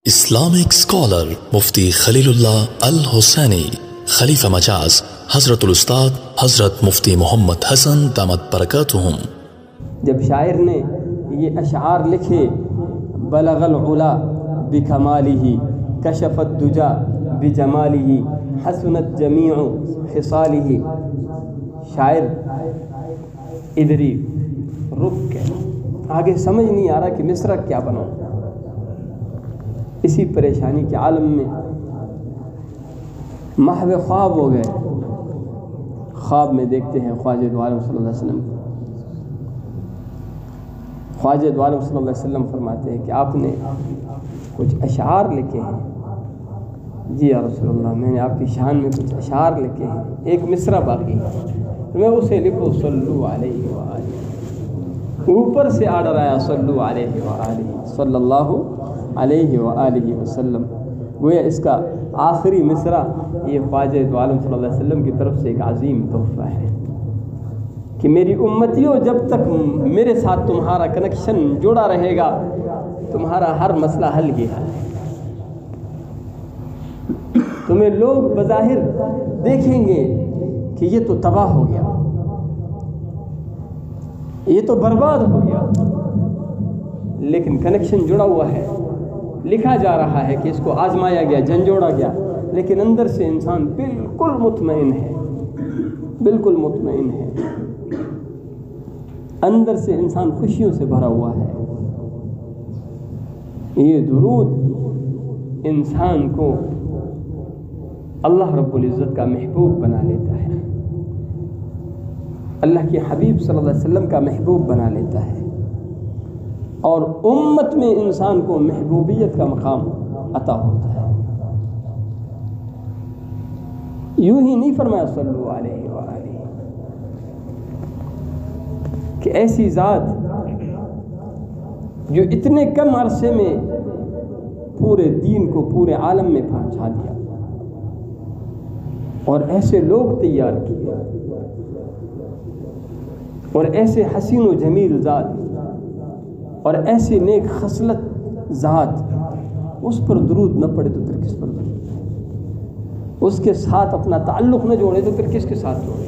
Islamic scholar مفتی خلیل اللہ الحسینی خلیفہ مجاز حضرت الاستاد حضرت مفتی محمد حسن دامت برکاتہم۔ جب شاعر نے یہ اشعار لکھے، بلغ العلا بکمالہ کشف الدجا بجمالہ حسنت جمیع خصالہ، شاعر ادھری رک گئے، آگے سمجھ نہیں آ رہا کہ مصرع کیا بناؤں۔ اسی پریشانی کے عالم میں محو خواب ہو گئے۔ خواب میں دیکھتے ہیں خواجہ دو عالم صلی اللہ علیہ وسلم، خواجہ دو عالم صلی اللہ علیہ وسلم فرماتے ہیں کہ آپ نے کچھ اشعار لکھے ہیں۔ جی یا رسول اللہ، میں نے آپ کی شان میں کچھ اشعار لکھے ہیں، ایک مصرع باقی ہے، میں اسے لکھو صلو علیہ وآلہ۔ اوپر سے آرڈر آیا صلو علیہ وآلہ صلی اللہ علیہ وآلہ وسلم۔ گویا اس کا آخری مصرع یہ خواجہ دو عالم صلی اللہ علیہ وسلم کی طرف سے ایک عظیم تحفہ ہے کہ میری امتیوں، جب تک میرے ساتھ تمہارا کنیکشن جڑا رہے گا، تمہارا ہر مسئلہ حل ہی حل ہے۔ تمہیں لوگ بظاہر دیکھیں گے کہ یہ تو تباہ ہو گیا، یہ تو برباد ہو گیا، لیکن کنیکشن جڑا ہوا ہے، لکھا جا رہا ہے کہ اس کو آزمایا گیا، جھنجھوڑا گیا، لیکن اندر سے انسان بالکل مطمئن ہے، بالکل مطمئن ہے، اندر سے انسان خوشیوں سے بھرا ہوا ہے۔ یہ درود انسان کو اللہ رب العزت کا محبوب بنا لیتا ہے، اللہ کے حبیب صلی اللہ علیہ وسلم کا محبوب بنا لیتا ہے، اور امت میں انسان کو محبوبیت کا مقام عطا ہوتا ہے۔ یوں ہی نہیں فرمایا صلو علیہ وآلہ کہ ایسی ذات جو اتنے کم عرصے میں پورے دین کو پورے عالم میں پہنچا دیا، اور ایسے لوگ تیار کیے، اور ایسے حسین و جمیل ذات، اور ایسی نیک خصلت ذات، اس پر درود نہ پڑے تو پھر کس پر درود ہے؟ اس کے ساتھ اپنا تعلق نہ جوڑے تو پھر کس کے ساتھ جوڑے؟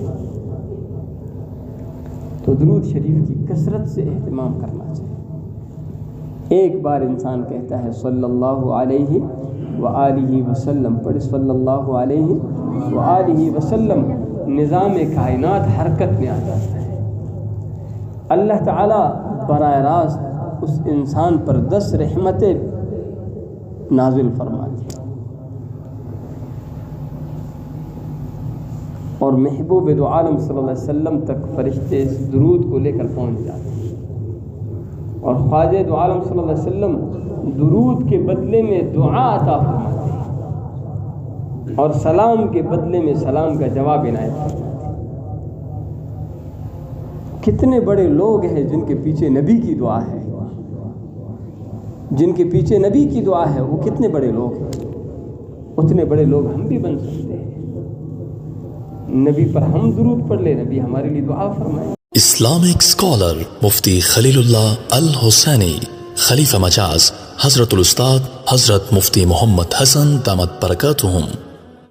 تو درود شریف کی کثرت سے اہتمام کرنا چاہیے۔ ایک بار انسان کہتا ہے صلی اللہ علیہ وآلہ وسلم، پڑھ صلی اللہ علیہ وآلہ وسلم، نظام کائنات حرکت میں آ جاتا ہے۔ اللہ تعالیٰ براہ راست اس انسان پر 10 رحمتیں نازل فرماتے ہیں، اور محبوب دو عالم صلی اللہ علیہ وسلم تک فرشتے اس درود کو لے کر پہنچ جاتے ہیں، اور خواجہ دو عالم صلی اللہ علیہ وسلم درود کے بدلے میں دعا عطا فرماتے ہیں، اور سلام کے بدلے میں سلام کا جواب عنایت فرماتے ہیں۔ کتنے بڑے لوگ ہیں جن کے پیچھے نبی کی دعا ہے، جن کے پیچھے نبی کی دعا ہے، وہ کتنے بڑے لوگ ہیں۔ اتنے بڑے لوگ ہم بھی بن سکتے ہیں۔ نبی پر ہم درود پڑھ لیں، نبی ہمارے لیے دعا فرمائے۔ اسلامک اسکالر مفتی خلیل اللہ الحسینی خلیفہ مجاز حضرت الاستاد حضرت مفتی محمد حسن دامت برکاتہم۔